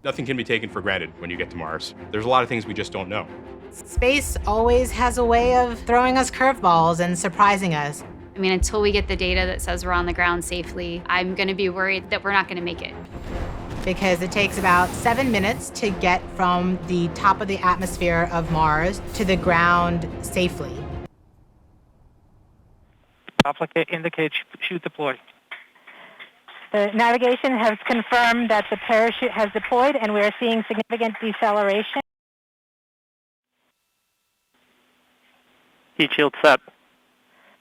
Nothing can be taken for granted when you get to Mars. There's a lot of things we just don't know. Space always has a way of throwing us curveballs and surprising us. I mean, until we get the data that says we're on the ground safely, I'm going to be worried that we're not going to make it. Because it takes about 7 minutes to get from the top of the atmosphere of Mars to the ground safely. Applicant indicates chute deployed. The navigation has confirmed that the parachute has deployed and we are seeing significant deceleration. Heat shield set.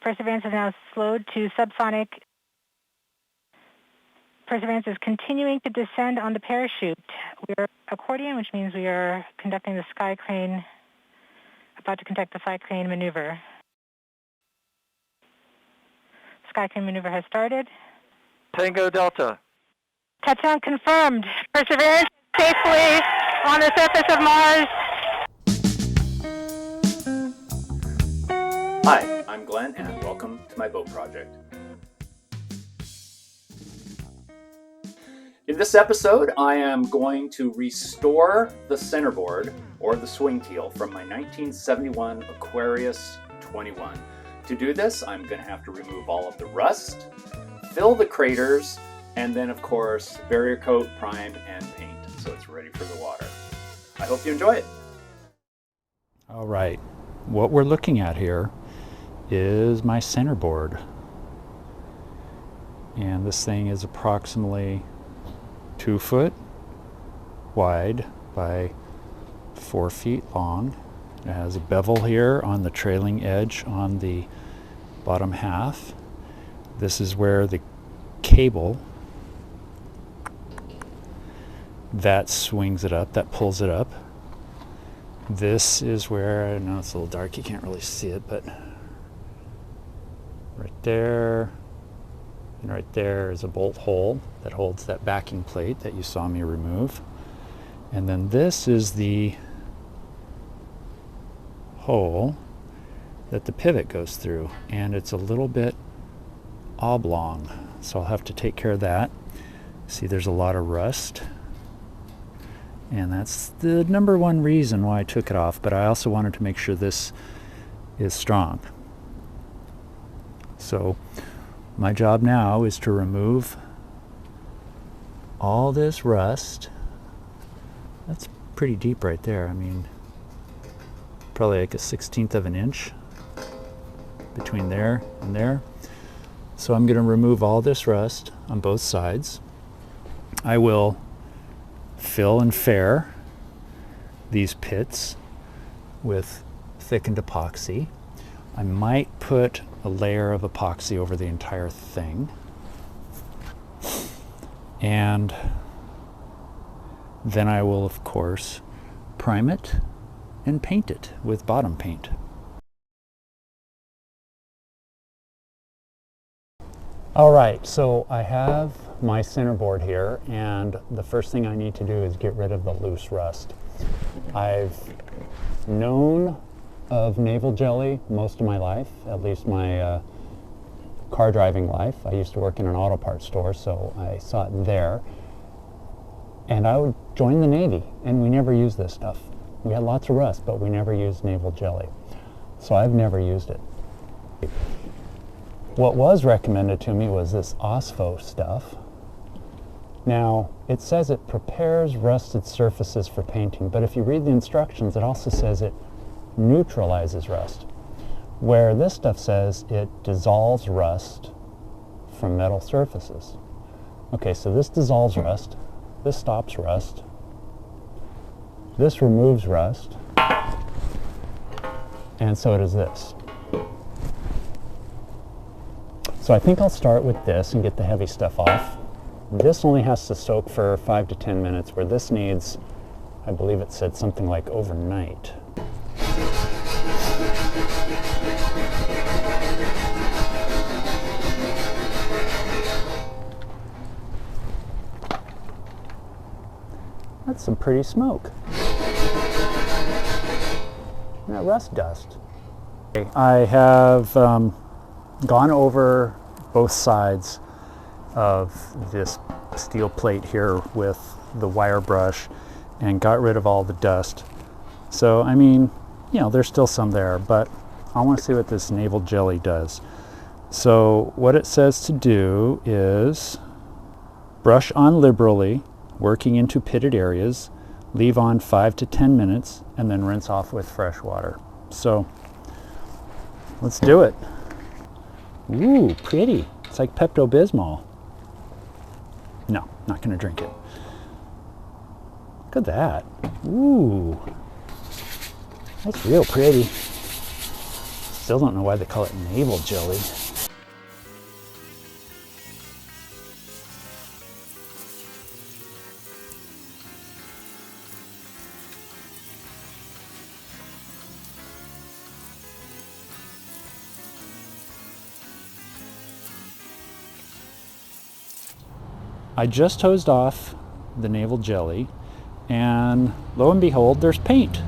Perseverance is now slowed to subsonic. Perseverance is continuing to descend on the parachute. We are accordion, which means we are conducting the sky crane, about to conduct the sky crane maneuver. Sky crane maneuver has started. Tango Delta. Touchdown confirmed. Perseverance safely on the surface of Mars. Hi, I'm Glenn and welcome to my boat project. In this episode, I am going to restore the centerboard or the swing keel from my 1971 Aquarius 21. To do this, I'm going to have to remove all of the rust, fill the craters, and then of course barrier coat, prime, and paint so it's ready for the water. I hope you enjoy it. All right, what we're looking at here is my centerboard, and this thing is approximately 2 foot wide by 4 feet long. It has a bevel here on the trailing edge on the bottom half. This is where the cable that swings it up, that pulls it up. This is where, I know it's a little dark, you can't really see it, but right there and right there is a bolt hole that holds that backing plate that you saw me remove. And then this is the hole that the pivot goes through, and it's a little bit oblong, so I'll have to take care of that. See, there's a lot of rust, and that's the number one reason why I took it off, but I also wanted to make sure this is strong. So my job now is to remove all this rust. That's pretty deep right there. I mean, probably like a 1/16 of an inch between there and there. So I'm going to remove all this rust on both sides. I will fill and fair these pits with thickened epoxy. I might put a layer of epoxy over the entire thing. And then I will, of course, prime it and paint it with bottom paint. All right, so I have my centerboard here, and the first thing I need to do is get rid of the loose rust. I've known of navel jelly most of my life, at least my car driving life. I used to work in an auto parts store, so I saw it there. And I would join the Navy, and we never used this stuff. We had lots of rust, but we never used navel jelly. So I've never used it. What was recommended to me was this OSFO stuff. Now, it says it prepares rusted surfaces for painting, but if you read the instructions, it also says it neutralizes rust, where this stuff says it dissolves rust from metal surfaces. Okay, so this dissolves rust, this stops rust, this removes rust, and so does this. So I think I'll start with this and get the heavy stuff off. This only has to soak for 5 to 10 minutes, where this needs, I believe it said something like overnight. That's some pretty smoke. That rust dust. I have gone over both sides of this steel plate here with the wire brush and got rid of all the dust. So, I mean, you know, there's still some there, but I want to see what this navel jelly does. So what it says to do is brush on liberally, working into pitted areas, leave on 5 to 10 minutes, and then rinse off with fresh water. So let's do it. Ooh, pretty. It's like Pepto-Bismol. No, not gonna drink it. Look at that. Ooh, that's real pretty. Still don't know why they call it navel jelly. I just hosed off the navel jelly, and lo and behold, there's paint.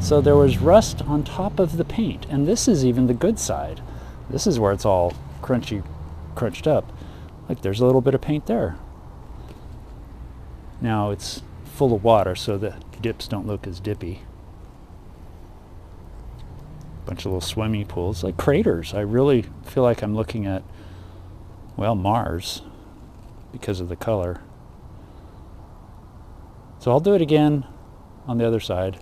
So there was rust on top of the paint, and this is even the good side. This is where it's all crunched up. Like, there's a little bit of paint there. Now it's full of water, so the dips don't look as dippy. Bunch of little swimming pools, like craters. I really feel like I'm looking at, well, Mars, because of the color. So I'll do it again on the other side.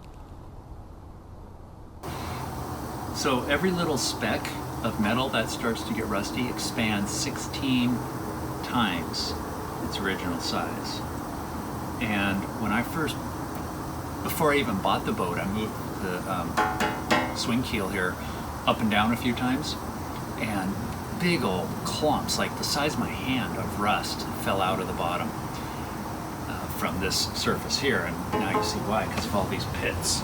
So every little speck of metal that starts to get rusty expands 16 times its original size. And when I first, before I even bought the boat, I moved the swing keel here up and down a few times, and big old clumps, like the size of my hand, of rust fell out of the bottom from this surface here, and now you see why, because of all these pits.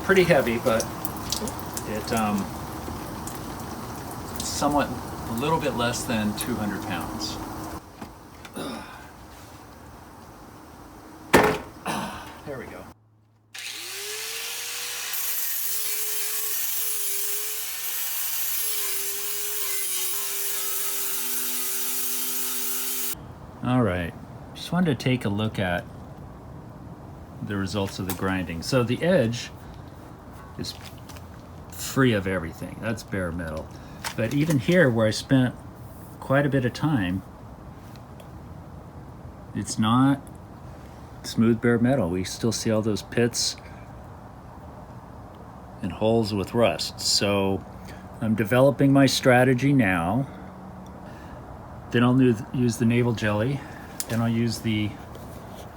Pretty heavy, but it's somewhat, a little bit less than 200 pounds. There we go. All right, just wanted to take a look at the results of the grinding. So the edge is free of everything. That's bare metal. But even here, where I spent quite a bit of time, it's not smooth bare metal. We still see all those pits and holes with rust. So I'm developing my strategy now. Then I'll use the navel jelly. Then I'll use the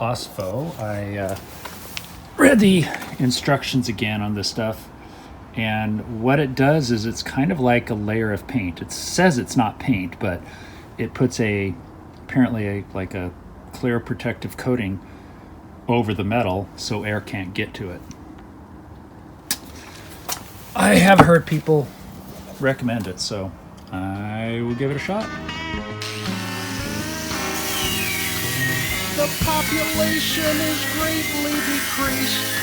Osfo. I read the instructions again on this stuff, and what it does is it's kind of like a layer of paint. It says it's not paint, but it puts apparently like a clear protective coating over the metal so air can't get to it. I have heard people recommend it, so I will give it a shot. The population is greatly decreased,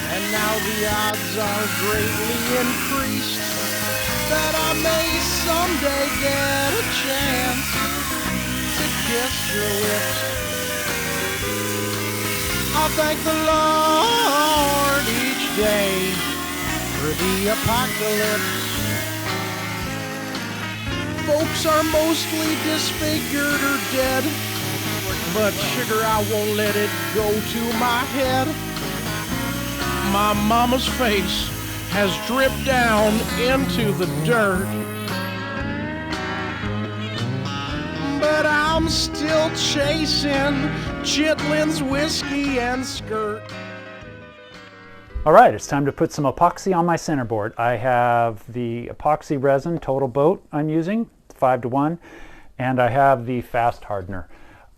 and now the odds are greatly increased that I may someday get a chance to kiss your lips. I thank the Lord each day for the apocalypse. Folks are mostly disfigured or dead, but sugar, I won't let it go to my head. My mama's face has dripped down into the dirt, but I'm still chasing Chitlins, whiskey, and skirt. All right, it's time to put some epoxy on my centerboard. I have the epoxy resin Total Boat I'm using, 5:1, and I have the fast hardener.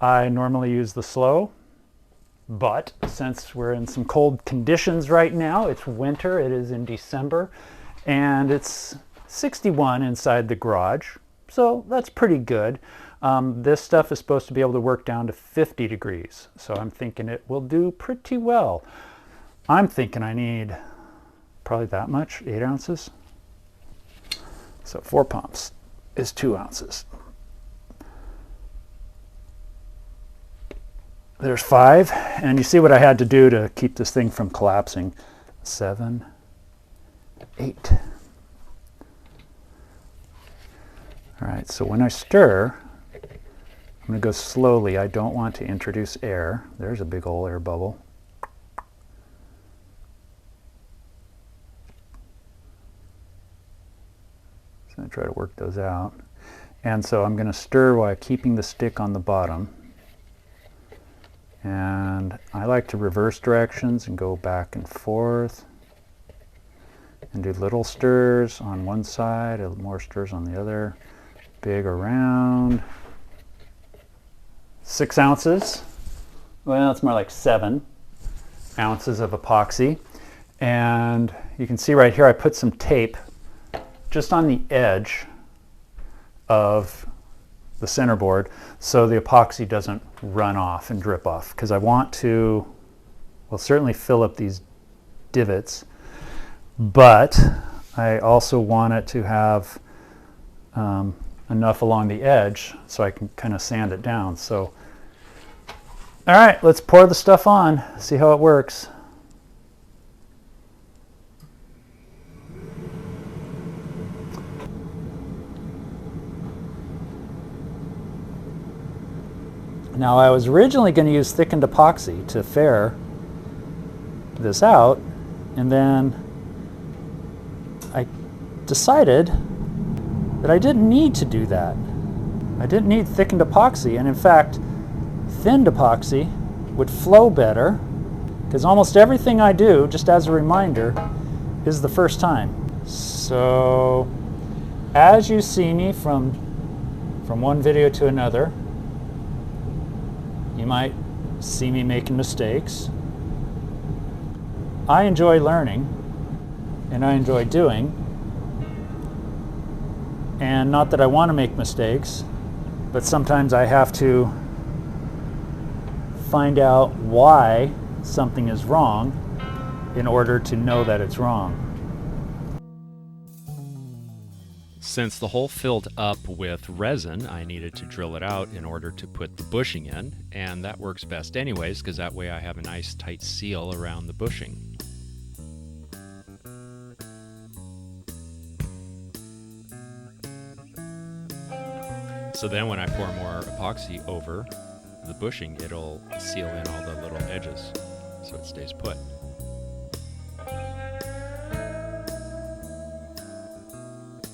I normally use the slow, but since we're in some cold conditions right now, it's winter, it is in December, and it's 61 inside the garage, so that's pretty good. This stuff is supposed to be able to work down to 50 degrees. So I'm thinking it will do pretty well. I'm thinking I need probably that much, 8 ounces. So 4 pumps is 2 ounces. There's 5, and you see what I had to do to keep this thing from collapsing. 7, 8. All right, so when I stir, I'm going to go slowly. I don't want to introduce air. There's a big old air bubble. So I try to work those out. And so I'm going to stir while keeping the stick on the bottom. And I like to reverse directions and go back and forth and do little stirs on one side, more stirs on the other, big around. 6 ounces. Well, it's more like 7 ounces of epoxy. And you can see right here I put some tape just on the edge of the centerboard so the epoxy doesn't run off and drip off, because I want to, well, certainly fill up these divots, but I also want it to have enough along the edge so I can kind of sand it down. So, all right, let's pour the stuff on, see how it works. Now, I was originally going to use thickened epoxy to fair this out, and then I decided that I didn't need to do that. I didn't need thickened epoxy, and in fact, thinned epoxy would flow better, because almost everything I do, just as a reminder, is the first time. So, as you see me from one video to another, you might see me making mistakes. I enjoy learning, and I enjoy doing. And not that I want to make mistakes, but sometimes I have to find out why something is wrong in order to know that it's wrong. Since the hole filled up with resin, I needed to drill it out in order to put the bushing in, and that works best anyways, because that way I have a nice tight seal around the bushing. So then when I pour more epoxy over the bushing, it'll seal in all the little edges so it stays put.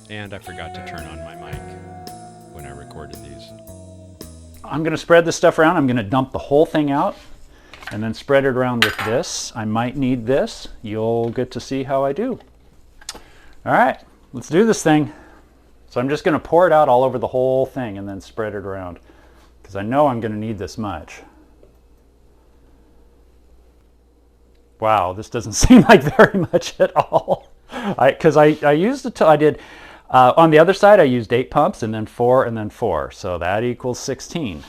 And I forgot to turn on my mic when I recorded these. I'm going to spread this stuff around. I'm going to dump the whole thing out and then spread it around with this. I might need this. You'll get to see how I do. All right, let's do this thing. So I'm just going to pour it out all over the whole thing and then spread it around, because I know I'm going to need this much. Wow, this doesn't seem like very much at all. Because I used it till I did. On the other side, I used 8 pumps and then 4 and then 4. So that equals 16.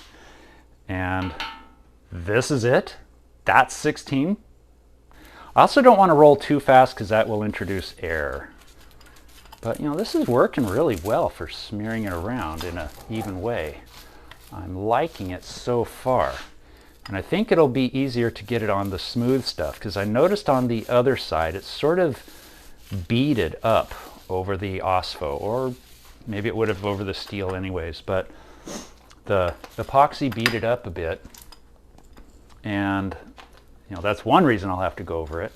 And this is it. That's 16. I also don't want to roll too fast because that will introduce air. But you know, this is working really well for smearing it around in an even way. I'm liking it so far. And I think it'll be easier to get it on the smooth stuff, because I noticed on the other side it's sort of beaded up over the OSFO, or maybe it would have over the steel anyways, but the epoxy beaded up a bit, and you know, that's one reason I'll have to go over it,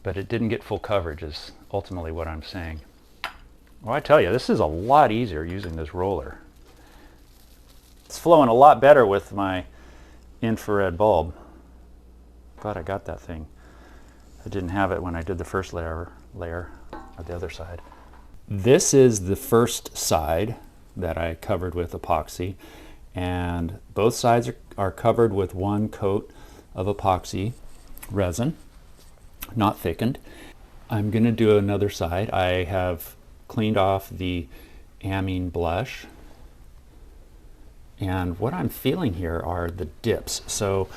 but it didn't get full coverage is ultimately what I'm saying. Well, I tell you, this is a lot easier using this roller. It's flowing a lot better with my infrared bulb. Glad I got that thing. I didn't have it when I did the first layer of the other side. This is the first side that I covered with epoxy, and both sides are covered with one coat of epoxy resin, not thickened. I'm going to do another side. I have cleaned off the amine blush, And what I'm feeling here are the dips. So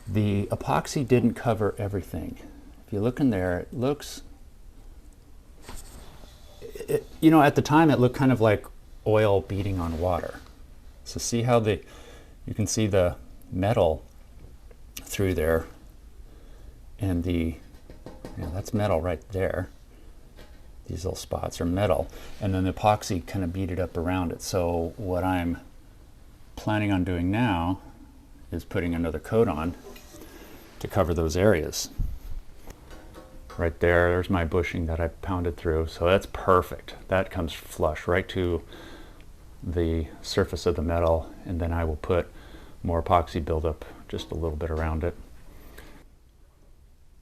the epoxy didn't cover everything. If you look in there, it looks, you know, at the time it looked kind of like oil beating on water. So see how you can see the metal through there, and that's metal right there. These little spots are metal, and then the epoxy kind of beat it up around it. So what I'm planning on doing now is putting another coat on to cover those areas. Right there's my bushing that I pounded through, so that's perfect. That comes flush right to the surface of the metal, and then I will put more epoxy buildup just a little bit around it,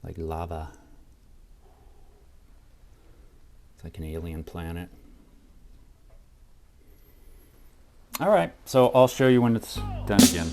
like lava. It's like an alien planet. All right, so I'll show you when it's done again.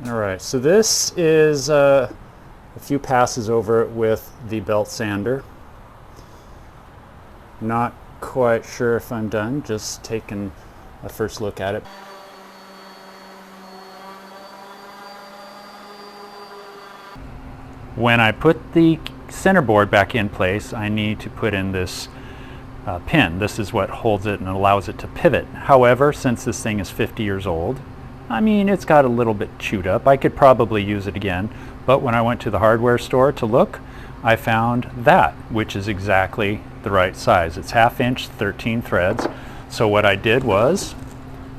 Alright, so this is a few passes over it with the belt sander. Not quite sure if I'm done, just taking a first look at it. When I put the centerboard back in place, I need to put in this pin. This is what holds it and allows it to pivot. However, since this thing is 50 years old, I mean, it's got a little bit chewed up. I could probably use it again, but when I went to the hardware store to look, I found that, which is exactly the right size. It's 1/2 inch, 13 threads. So what I did was,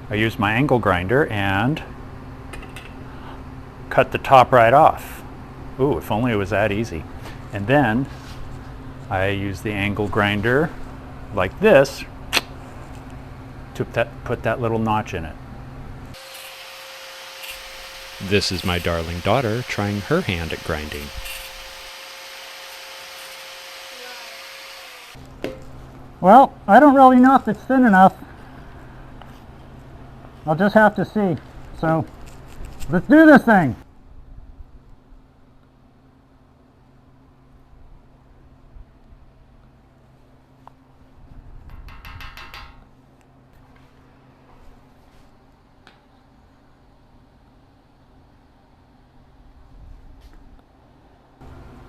I used my angle grinder and cut the top right off. Ooh, if only it was that easy. And then I used the angle grinder like this to put that little notch in it. This is my darling daughter trying her hand at grinding. Well, I don't really know if it's thin enough. I'll just have to see. So, let's do this thing.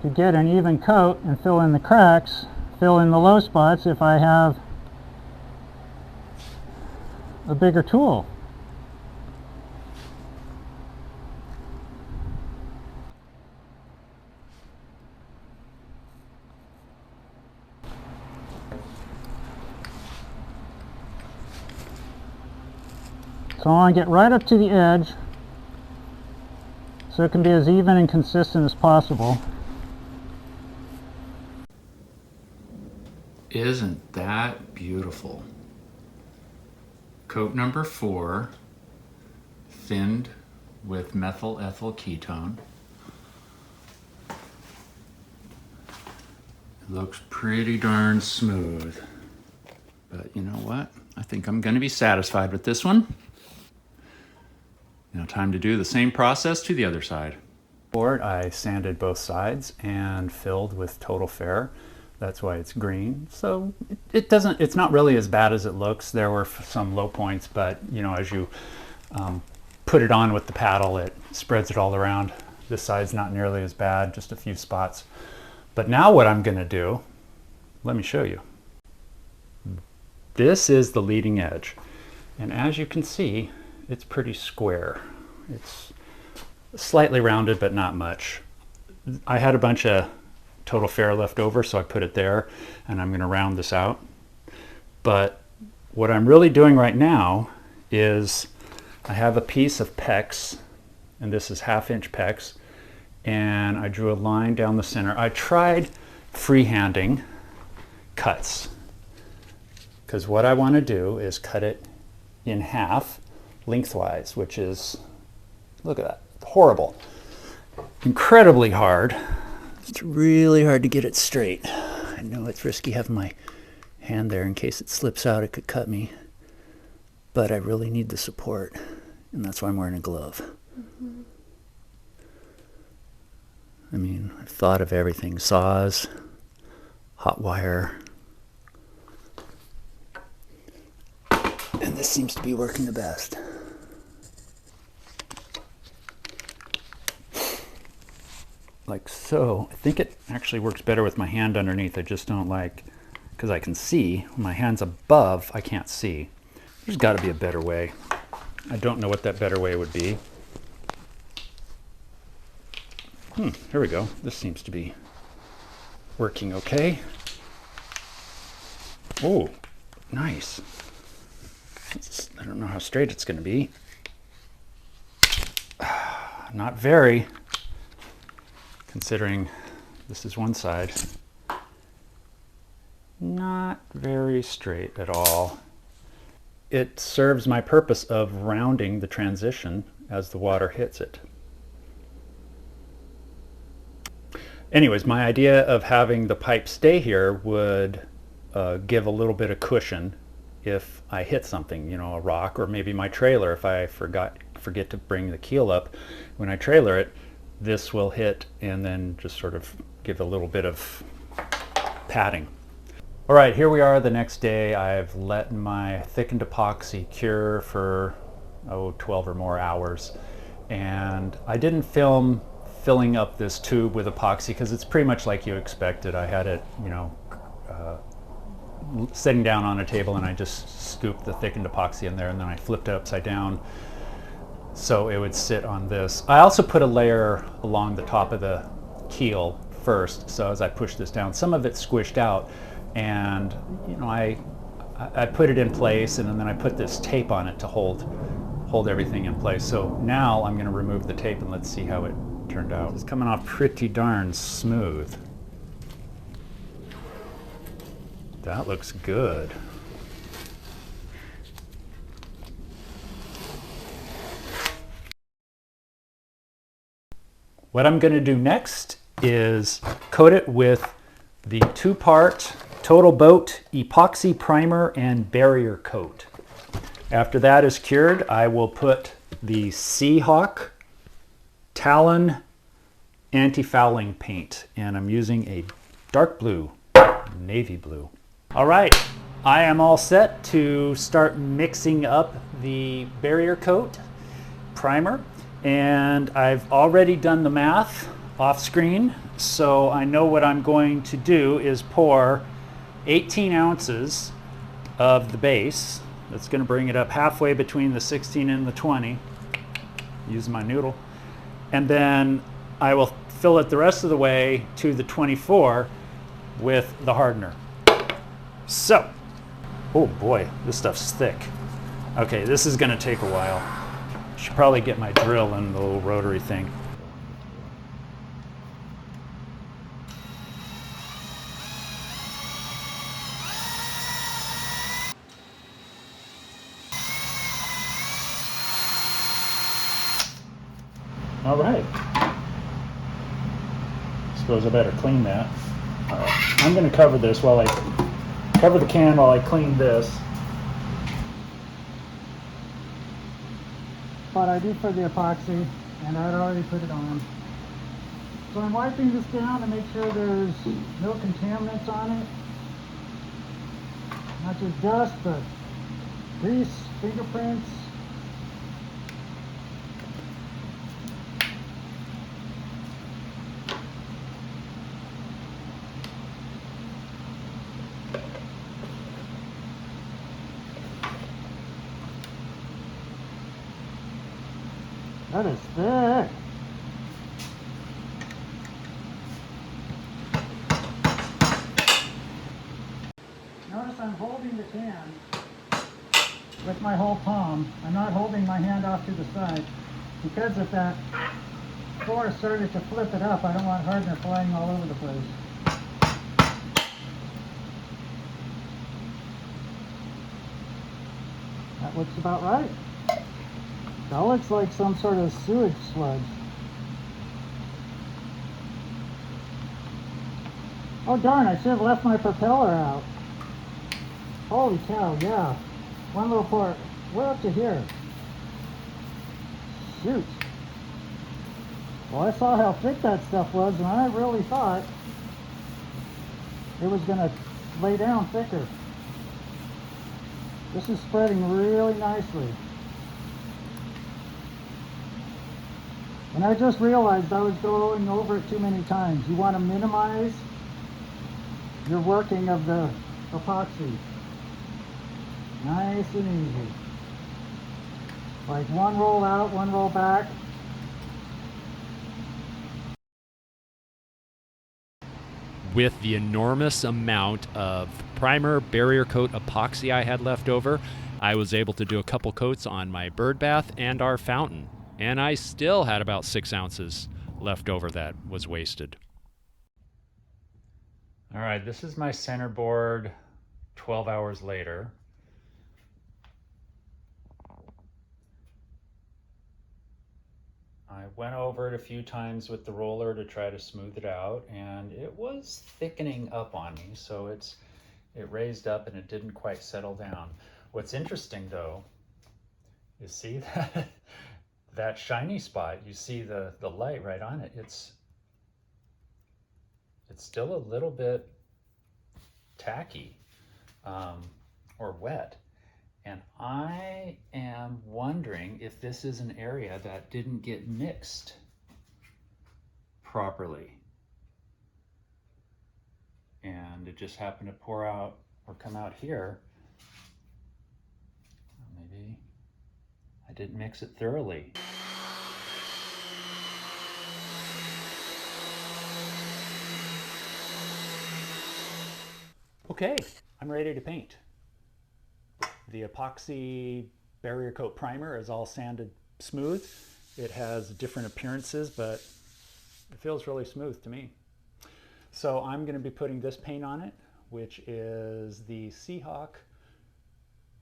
To get an even coat and fill in the cracks, fill in the low spots if I have a bigger tool. So I want to get right up to the edge so it can be as even and consistent as possible. Isn't that beautiful? Coat number 4, thinned with methyl ethyl ketone. It looks pretty darn smooth. But you know what? I think I'm going to be satisfied with this one. Now time to do the same process to the other side. I sanded both sides and filled with Total Fair. That's why it's green. So it's not really as bad as it looks. There were some low points, but you know, as you put it on with the paddle, it spreads it all around. This side's not nearly as bad, just a few spots. But now what I'm gonna do, let me show you. This is the leading edge. And as you can see, it's pretty square. It's slightly rounded, but not much. I had a bunch of Total Fair left over, so I put it there, and I'm going to round this out. But what I'm really doing right now is I have a piece of PEX, and this is 1/2 inch PEX, and I drew a line down the center. I tried freehanding cuts, because what I want to do is cut it in half lengthwise, which is, look at that, horrible, incredibly hard. It's really hard to get it straight. I know it's risky having my hand there in case it slips out, it could cut me. But I really need the support, and that's why I'm wearing a glove. Mm-hmm. I mean, I've thought of everything. Saws, hot wire. And this seems to be working the best. Like so. I think it actually works better with my hand underneath. I just don't like, because I can see. When my hand's above, I can't see. There's got to be a better way. I don't know what that better way would be. Here we go. This seems to be working okay. Oh, nice. I don't know how straight it's going to be. Not very, considering this is one side. Not very straight at all. It serves my purpose of rounding the transition as the water hits it. Anyways, my idea of having the pipe stay here would give a little bit of cushion if I hit something, you know, a rock, or maybe my trailer. If I forget to bring the keel up, when I trailer it, this will hit and then just sort of give a little bit of padding. All right, here we are the next day. I've let my thickened epoxy cure for 12 or more hours, and I didn't film filling up this tube with epoxy because it's pretty much like you expected. I had it, you know, sitting down on a table, and I just scooped the thickened epoxy in there, and then I flipped it upside down so it would sit on this. I also put a layer along the top of the keel first, so as I push this down, some of it squished out, and you know, I put it in place, and then I put this tape on it to hold everything in place. So now I'm going to remove the tape and let's see how it turned out. It's coming off pretty darn smooth. That looks good. What I'm going to do next is coat it with the 2-part Total Boat epoxy primer and barrier coat. After that is cured, I will put the Seahawk Talon anti-fouling paint, and I'm using a dark blue, navy blue. All right, I am all set to start mixing up the barrier coat primer, and I've already done the math off screen, so I know what I'm going to do is pour 18 ounces of the base. That's going to bring it up halfway between the 16 and the 20. Use my noodle. And then I will fill it the rest of the way to the 24 with the hardener. So, oh boy, this stuff's thick. Okay, this is going to take a while. I should probably get my drill and the little rotary thing. All right. Suppose I better clean that. All right. I'm going to cover this while I cover the can while I clean this. But I do for the epoxy, and I'd already put it on. So I'm wiping this down to make sure there's no contaminants on it. Not just dust, but grease, fingerprints. That is thick. Notice I'm holding the can with my whole palm. I'm not holding my hand off to the side, because if that force started to flip it up, I don't want hardener flying all over the place. That looks about right. That looks like some sort of sewage sludge. Oh darn, I should have left my propeller out. Holy cow, yeah. One little port. We're up to here. Shoot. Well, I saw how thick that stuff was, and I really thought it was going to lay down thicker. This is spreading really nicely. And I just realized I was going over it too many times. You want to minimize your working of the epoxy. Nice and easy. Like one roll out, one roll back. With the enormous amount of primer barrier coat epoxy I had left over, I was able to do a couple coats on my bird bath and our fountain. And I still had about 6 ounces left over that was wasted. All right, this is my centerboard 12 hours later. I went over it a few times with the roller to try to smooth it out, and it was thickening up on me, so it raised up and it didn't quite settle down. What's interesting though is see that shiny spot, you see the light right on it. It's still a little bit tacky or wet. And I am wondering if this is an area that didn't get mixed properly. And it just happened to pour out or come out here. Maybe I didn't mix it thoroughly. Okay, I'm ready to paint. The epoxy barrier coat primer is all sanded smooth. It has different appearances, but it feels really smooth to me. So I'm going to be putting this paint on it, which is the Seahawk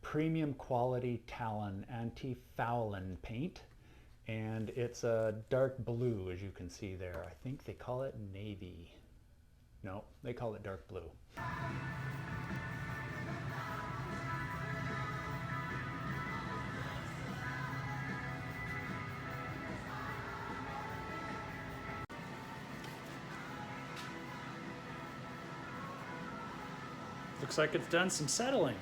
Premium Quality Talon Anti-Fouling paint. And it's a dark blue, as you can see there. I think they call it navy. No, they call it dark blue. Looks like it's done some settling.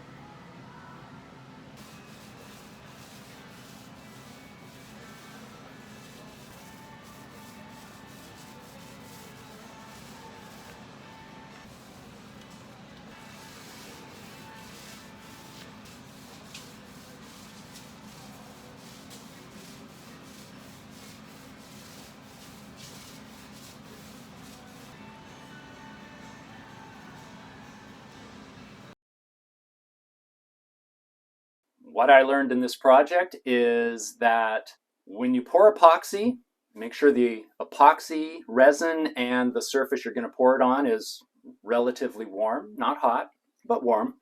What I learned in this project is that when you pour epoxy, make sure the epoxy resin and the surface you're going to pour it on is relatively warm, not hot, but warm.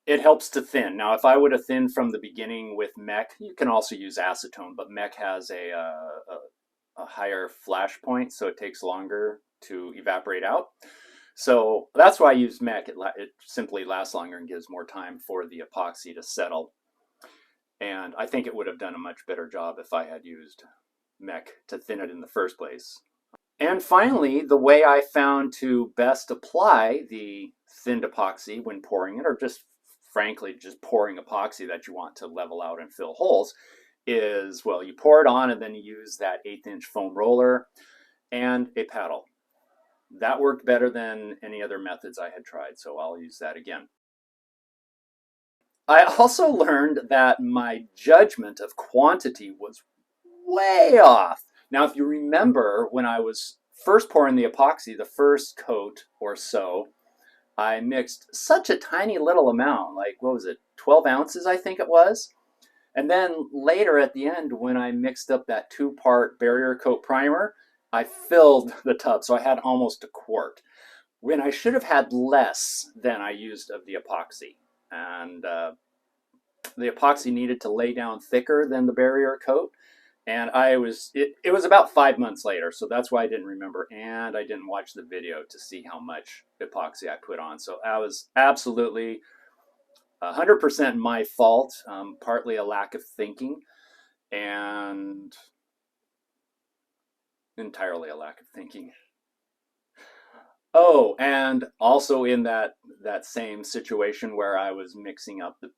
It helps to thin. Now, if I would have thinned from the beginning with mech, you can also use acetone, but mech has a higher flash point, so it takes longer to evaporate out. So that's why I use mech. It simply lasts longer and gives more time for the epoxy to settle. And I think it would have done a much better job if I had used mech to thin it in the first place. And finally, the way I found to best apply the thinned epoxy when pouring it, or just frankly just pouring epoxy that you want to level out and fill holes, is, well, you pour it on and then you use that 1/8" foam roller and a paddle. That worked better than any other methods I had tried, so I'll use that again. I also learned that my judgment of quantity was way off. Now, if you remember, when I was first pouring the epoxy, the first coat or so, I mixed such a tiny little amount, like, what was it, 12 ounces, I think it was. And then later at the end, when I mixed up that 2-part barrier coat primer, I filled the tub, so I had almost a quart, when I should have had less than I used of the epoxy. And the epoxy needed to lay down thicker than the barrier coat, And it was about 5 months later, so that's why I didn't remember, and I didn't watch the video to see how much epoxy I put on. So that was absolutely 100% my fault, partly a lack of thinking, and entirely a lack of thinking. Oh, and also in that same situation where I was mixing up the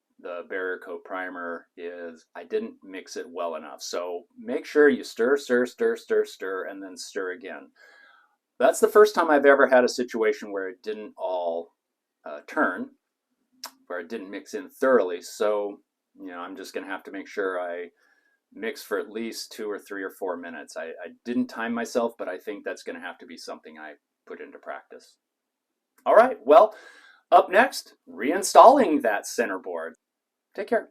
barrier coat primer, is I didn't mix it well enough. So make sure you stir, stir, stir, stir, stir, and then stir again. That's the first time I've ever had a situation where it didn't all turn, where it didn't mix in thoroughly. So, you know, I'm just going to have to make sure I mix for at least 2 or 3 or 4 minutes. I didn't time myself, but I think that's going to have to be something I put into practice. All right, well, up next, reinstalling that centerboard. Take care.